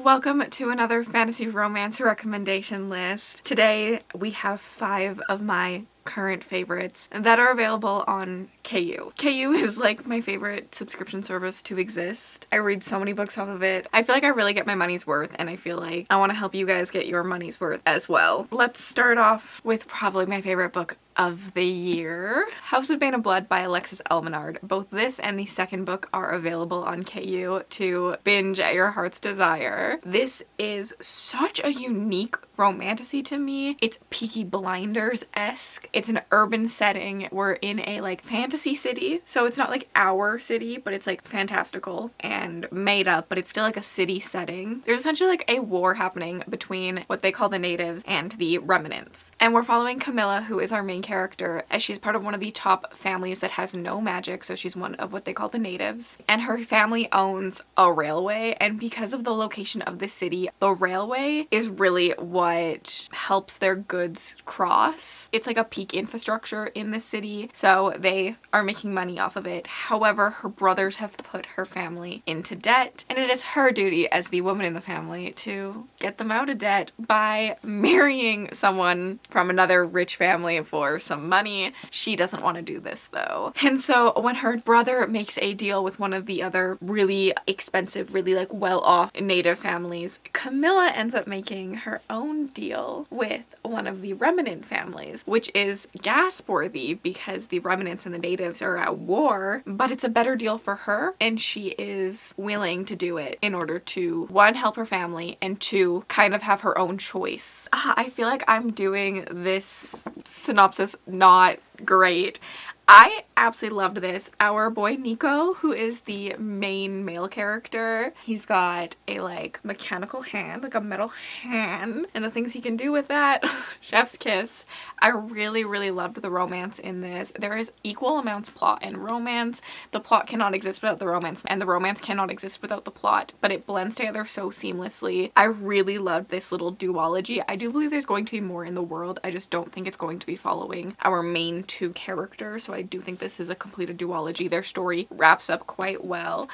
Welcome to another fantasy romance recommendation list. Today we have 5 of my current favorites that are available on KU. KU is like my favorite subscription service to exist. I read so many books off of it. I feel like I really get my money's worth, and I feel like I want to help you guys get your money's worth as well. Let's start off with probably my favorite book of the year, House of Bane and Blood by Alexis Elmenard. Both this and the second book are available on KU to binge at your heart's desire. This is such a unique romantasy to me. It's Peaky Blinders-esque. It's an urban setting. We're in a like fantasy city, so it's not like our city, but it's like fantastical and made up, but it's still like a city setting. There's essentially like a war happening between what they call the natives and the remnants, and we're following Camilla, who is our main character, as she's part of one of the top families that has no magic, so she's one of what they call the natives, and her family owns a railway, and because of the location of the city, the railway is really what helps their goods cross. It's like a peak infrastructure in the city, so they are making money off of it. However, her brothers have put her family into debt, and it is her duty as the woman in the family to get them out of debt by marrying someone from another rich family for some money. She doesn't want to do this though. And so when her brother makes a deal with one of the other really expensive, really like well-off native families, Camilla ends up making her own deal with one of the remnant families, which is gasp-worthy because the remnants and the natives are at war, but it's a better deal for her, and she is willing to do it in order to, one, help her family, and two, kind of have her own choice. I feel like I'm doing this synopsis not great. I absolutely loved this. Our boy Nico, who is the main male character, he's got a like mechanical hand, like a metal hand, and the things he can do with that, chef's kiss. I really, really loved the romance in this. There is equal amounts plot and romance. The plot cannot exist without the romance, and the romance cannot exist without the plot, but it blends together so seamlessly. I really loved this little duology. I do believe there's going to be more in the world. I just don't think it's going to be following our main two characters, so I do think this is a completed duology. Their story wraps up quite well.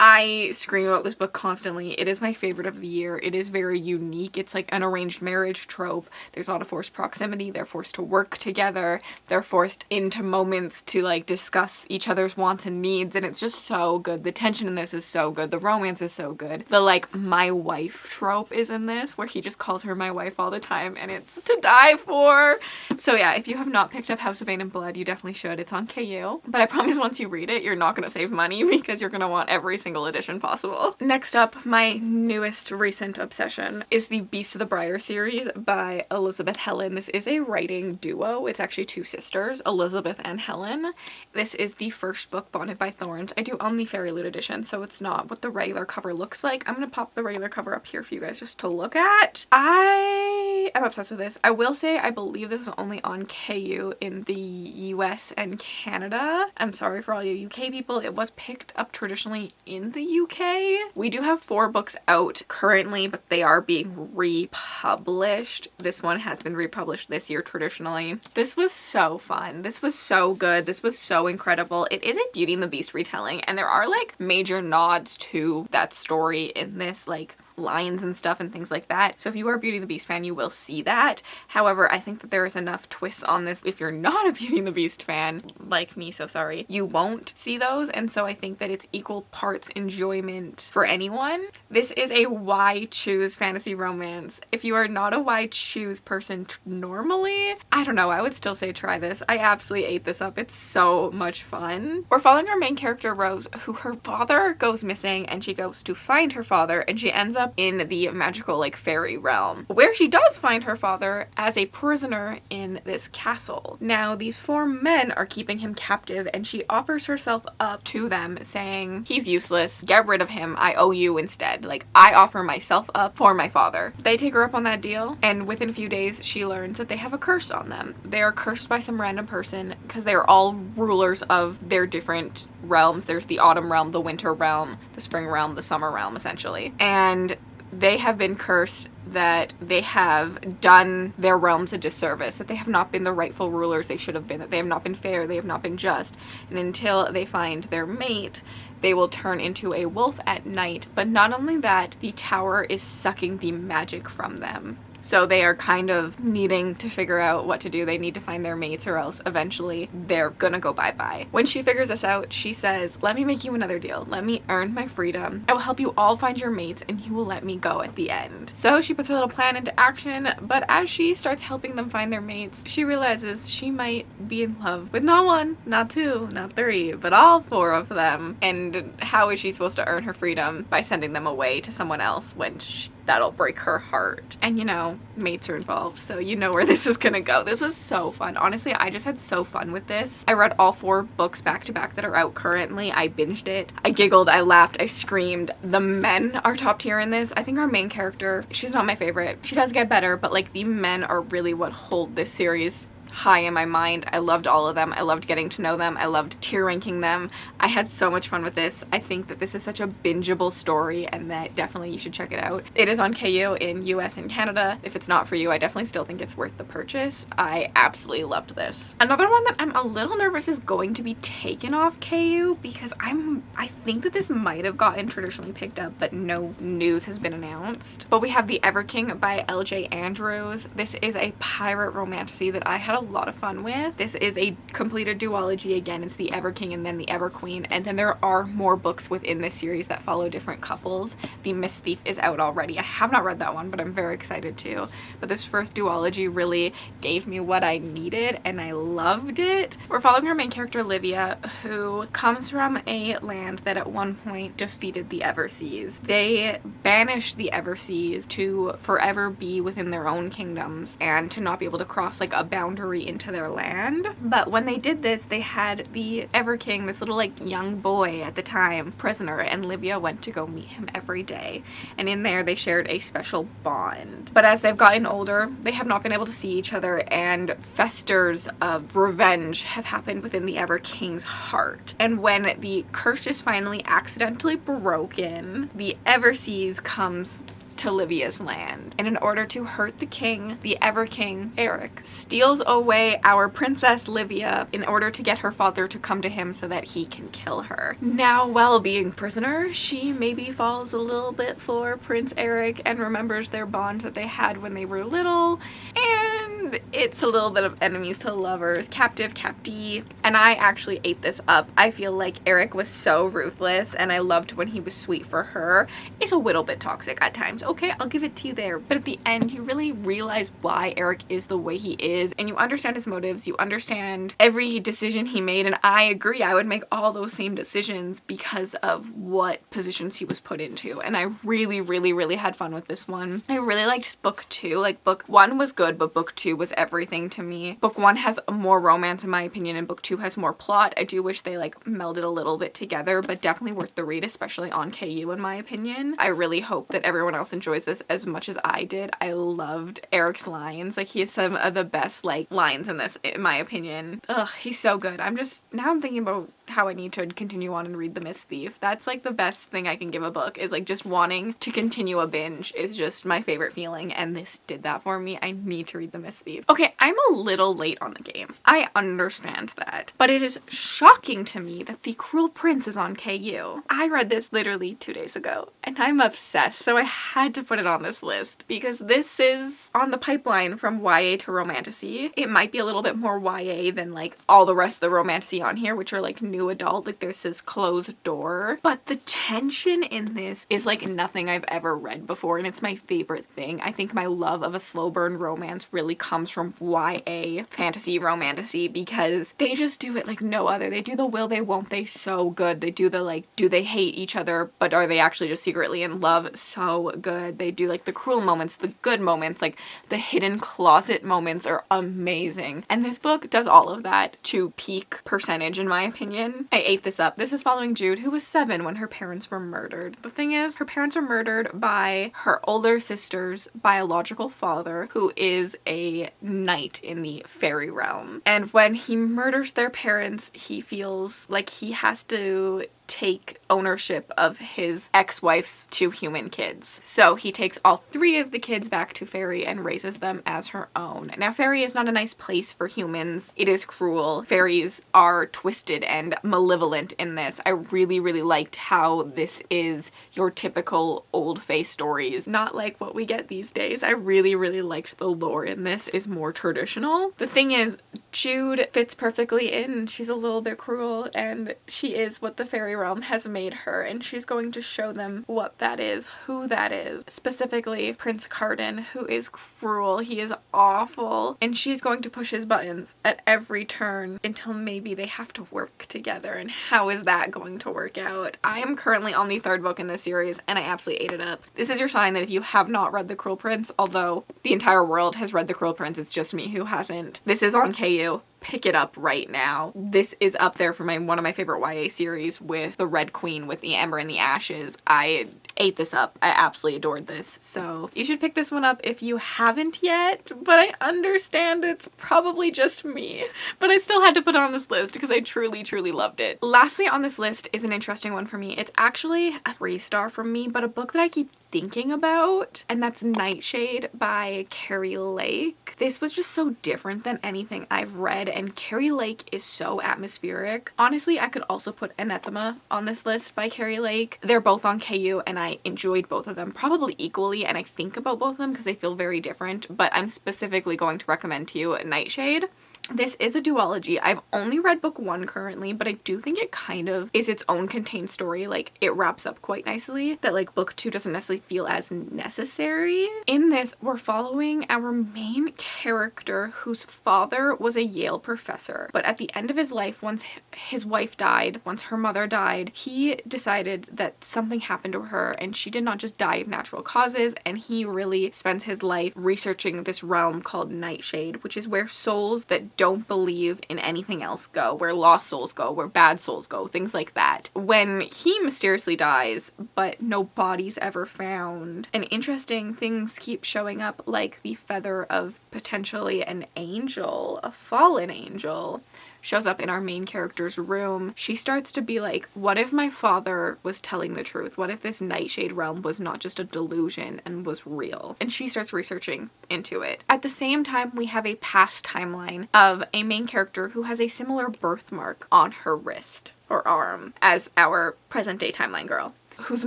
I scream about this book constantly. It is my favorite of the year. It is very unique. It's like an arranged marriage trope. There's a lot of forced proximity. They're forced to work together. They're forced into moments to like discuss each other's wants and needs, and it's just so good. The tension in this is so good. The romance is so good. The like my wife trope is in this, where he just calls her my wife all the time, and it's to die for. So yeah, if you have not picked up House of Bane and Blood, you definitely should. It's on KU. But I promise once you read it, you're not going to save money because you're going to want every single edition possible. Next up, my newest recent obsession is the Beast of the Briar series by Elizabeth Helen. This is a writing duo. It's actually two sisters, Elizabeth and Helen. This is the first book, Bonded by Thorns. I do own the Fairy Loot edition, so it's not what the regular cover looks like. I'm gonna pop the regular cover up here for you guys just to look at. I am obsessed with this. I will say I believe this is only on KU in the US and Canada. I'm sorry for all you UK people. It was picked up traditionally in the UK. We do have 4 books out currently, but they are being republished. This one has been republished this year traditionally. This was so fun. This was so good. This was so incredible. It is a Beauty and the Beast retelling, and there are like major nods to that story in this, like lines and stuff and things like that. So if you are a Beauty and the Beast fan, you will see that. However, I think that there is enough twists on this. If you're not a Beauty and the Beast fan, like me, so sorry, you won't see those. And so I think that it's equal parts enjoyment for anyone. This is a why choose fantasy romance. If you are not a why choose person normally, I don't know, I would still say try this. I absolutely ate this up. It's so much fun. We're following our main character, Rose, who her father goes missing, and she goes to find her father, and she ends up in the magical like fairy realm, where she does find her father as a prisoner in this castle. Now these 4 men are keeping him captive, and she offers herself up to them saying, he's useless, get rid of him, I owe you instead. Like, I offer myself up for my father. They take her up on that deal, and within a few days she learns that they have a curse on them. They are cursed by some random person because they are all rulers of their different realms. There's the autumn realm, the winter realm, the spring realm, the summer realm, essentially. And they have been cursed that they have done their realms a disservice, that they have not been the rightful rulers they should have been, that they have not been fair, they have not been just. And until they find their mate, they will turn into a wolf at night. But not only that, the tower is sucking the magic from them. So they are kind of needing to figure out what to do. They need to find their mates or else eventually they're gonna go bye-bye. When she figures this out, she says, let me make you another deal. Let me earn my freedom. I will help you all find your mates and you will let me go at the end. So she puts her little plan into action, but as she starts helping them find their mates, she realizes she might be in love with not one, not two, not three, but all four of them. And how is she supposed to earn her freedom? By sending them away to someone else when that'll break her heart. And you know, mates are involved, so you know where this is gonna go. This was so fun. Honestly, I just had so fun with this. I read all 4 books back to back that are out currently. I binged it. I giggled, I laughed, I screamed. The men are top tier in this. I think our main character, she's not my favorite. She does get better, but like the men are really what hold this series high in my mind. I loved all of them. I loved getting to know them. I loved tier ranking them. I had so much fun with this. I think that this is such a bingeable story and that definitely you should check it out. It is on KU in US and Canada. If it's not for you, I definitely still think it's worth the purchase. I absolutely loved this. Another one that I'm a little nervous is going to be taken off KU because I think that this might have gotten traditionally picked up, but no news has been announced. But we have The Everking by LJ Andrews. This is a pirate romantasy that I had a lot of fun with. This is a completed duology. Again, it's the Everking and then the Everqueen, and then there are more books within this series that follow different couples. The Miss Thief is out already. I have not read that one, but I'm very excited to. But this first duology really gave me what I needed and I loved it. We're following our main character Livia, who comes from a land that at one point defeated the Everseas. They banished the Everseas to forever be within their own kingdoms and to not be able to cross like a boundary into their land. But when they did this, they had the Everking, this little like young boy at the time, prisoner, and Livia went to go meet him every day. And in there they shared a special bond. But as they've gotten older, they have not been able to see each other, and festers of revenge have happened within the Everking's heart. And when the curse is finally accidentally broken, the Everseas comes to Livia's land. And in order to hurt the king, the Everking, Eric, steals away our princess Livia in order to get her father to come to him so that he can kill her. Now, while being prisoner, she maybe falls a little bit for Prince Eric and remembers their bond that they had when they were little, and it's a little bit of enemies to lovers, captive, captee, and I actually ate this up. I feel like Eric was so ruthless, and I loved when he was sweet for her. It's a little bit toxic at times. Okay, I'll give it to you there. But at the end, you really realize why Eric is the way he is, and you understand his motives, you understand every decision he made, and I agree, I would make all those same decisions because of what positions he was put into, and I really, really, really had fun with this one. I really liked book 2. Like, book 1 was good, but book 2 was everything to me. Book 1 has more romance in my opinion, and book 2 has more plot. I do wish they like melded a little bit together, but definitely worth the read, especially on KU in my opinion. I really hope that everyone else enjoys this as much as I did. I loved Eric's lines. Like, he has some of the best like lines in this in my opinion. Ugh, he's so good. I'm thinking about how I need to continue on and read The Miss Thief. That's like the best thing I can give a book, is like just wanting to continue a binge is just my favorite feeling, and this did that for me. I need to read The Miss Thief. Okay, I'm a little late on the game. I understand that, but it is shocking to me that The Cruel Prince is on KU. I read this literally 2 days ago and I'm obsessed, so I had to put it on this list because this is on the pipeline from YA to romantasy. It might be a little bit more YA than like all the rest of the romantasy on here, which are like new adult, like this is closed door, but the tension in this is like nothing I've ever read before, and it's my favorite thing. I think my love of a slow burn romance really comes from YA fantasy romantasy because they just do it like no other. They do the will they won't they so good. They do the like do they hate each other but are they actually just secretly in love so good. They do like the cruel moments, the good moments, like the hidden closet moments are amazing, and this book does all of that to peak percentage in my opinion. I ate this up. This is following Jude, who was 7 when her parents were murdered. The thing is, her parents were murdered by her older sister's biological father, who is a knight in the fairy realm. And when he murders their parents, he feels like he has to take ownership of his ex-wife's 2 human kids. So he takes all 3 of the kids back to Fairy and raises them as her own. Now, Fairy is not a nice place for humans. It is cruel. Fairies are twisted and malevolent in this. I really, really liked how this is your typical old fae stories, not like what we get these days. I really, really liked the lore in this is more traditional. The thing is, Jude fits perfectly in. She's a little bit cruel, and she is what the fairy realm has made her, and she's going to show them what that is, who that is. Specifically, Prince Carden, who is cruel. He is awful, and she's going to push his buttons at every turn until maybe they have to work together, and how is that going to work out? I am currently on the 3rd book in this series, and I absolutely ate it up. This is your sign that if you have not read The Cruel Prince, although the entire world has read The Cruel Prince, it's just me who hasn't. This is on KU. Pick it up right now. This is up there for one of my favorite YA series with the Red Queen with the Amber and the Ashes. I ate this up. I absolutely adored this. So you should pick this one up if you haven't yet, but I understand it's probably just me. But I still had to put it on this list because I truly, truly loved it. Lastly on this list is an interesting one for me. It's actually a 3-star from me, but a book that I keep thinking about, and that's Nightshade by Carrie Lake. This was just so different than anything I've read, and Carrie Lake is so atmospheric. Honestly, I could also put Anathema on this list by Carrie Lake. They're both on KU, and I enjoyed both of them probably equally, and I think about both of them because they feel very different, but I'm specifically going to recommend to you Nightshade. This is a duology. I've only read book 1 currently, but I do think it kind of is its own contained story. Like, it wraps up quite nicely, that like book 2 doesn't necessarily feel as necessary. In this, we're following our main character whose father was a Yale professor, but at the end of his life, once his wife died, once her mother died, he decided that something happened to her, and she did not just die of natural causes, and he really spends his life researching this realm called Nightshade, which is where souls that don't believe in anything else go, where lost souls go, where bad souls go, things like that. When he mysteriously dies, but no body's ever found, and interesting things keep showing up, like the feather of potentially an angel, a fallen angel, shows up in our main character's room. She starts to be like, what if my father was telling the truth? What if this Nightshade realm was not just a delusion and was real? And she starts researching into it. At the same time, we have a past timeline of a main character who has a similar birthmark on her wrist or arm as our present day timeline girl, whose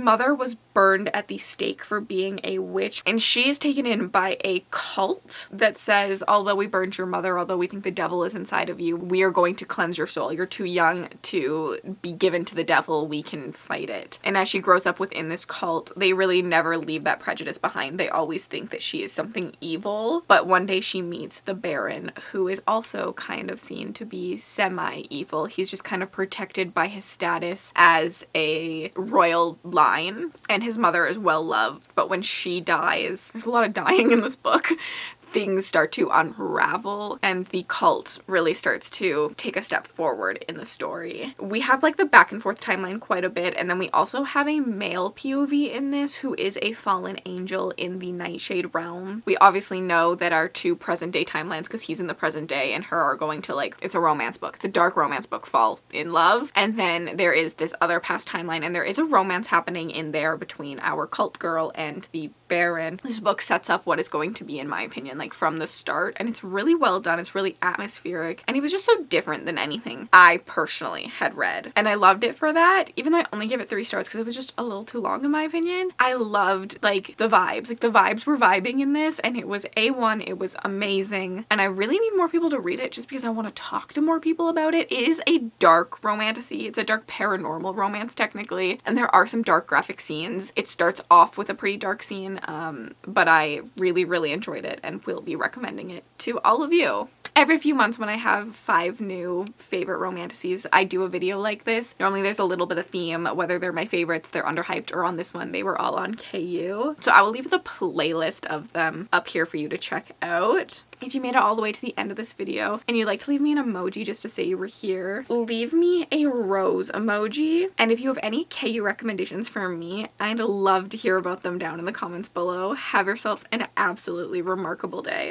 mother was burned at the stake for being a witch, and she is taken in by a cult that says, although we burned your mother, although we think the devil is inside of you, we are going to cleanse your soul. You're too young to be given to the devil. We can fight it. And as she grows up within this cult, they really never leave that prejudice behind. They always think that she is something evil, but one day she meets the Baron, who is also kind of seen to be semi-evil. He's just kind of protected by his status as a royal line, and his mother is well loved, but when she dies, there's a lot of dying in this book, things start to unravel, and the cult really starts to take a step forward in the story. We have like the back and forth timeline quite a bit, and then we also have a male POV in this who is a fallen angel in the Nightshade realm. We obviously know that our 2 present day timelines, because he's in the present day and her, are going to like, it's a romance book. It's a dark romance book, fall in love. And then there is this other past timeline, and there is a romance happening in there between our cult girl and the Baron. This book sets up what is going to be, in my opinion, like from the start, and it's really well done. It's really atmospheric, and it was just so different than anything I personally had read, and I loved it for that, even though I only gave it 3 stars because it was just a little too long in my opinion. I loved like the vibes. Like the vibes were vibing in this, and it was A1. It was amazing, and I really need more people to read it just because I want to talk to more people about it. It is a dark romantasy. It's a dark paranormal romance technically, and there are some dark graphic scenes. It starts off with a pretty dark scene, but I really, really enjoyed it and will be recommending it to all of you. Every few months when I have 5 new favorite romantasies, I do a video like this. Normally there's a little bit of theme, whether they're my favorites, they're underhyped, or on this one, they were all on KU. So I will leave the playlist of them up here for you to check out. If you made it all the way to the end of this video and you'd like to leave me an emoji just to say you were here, leave me a rose emoji. And if you have any KU recommendations for me, I'd love to hear about them down in the comments below. Have yourselves an absolutely remarkable day.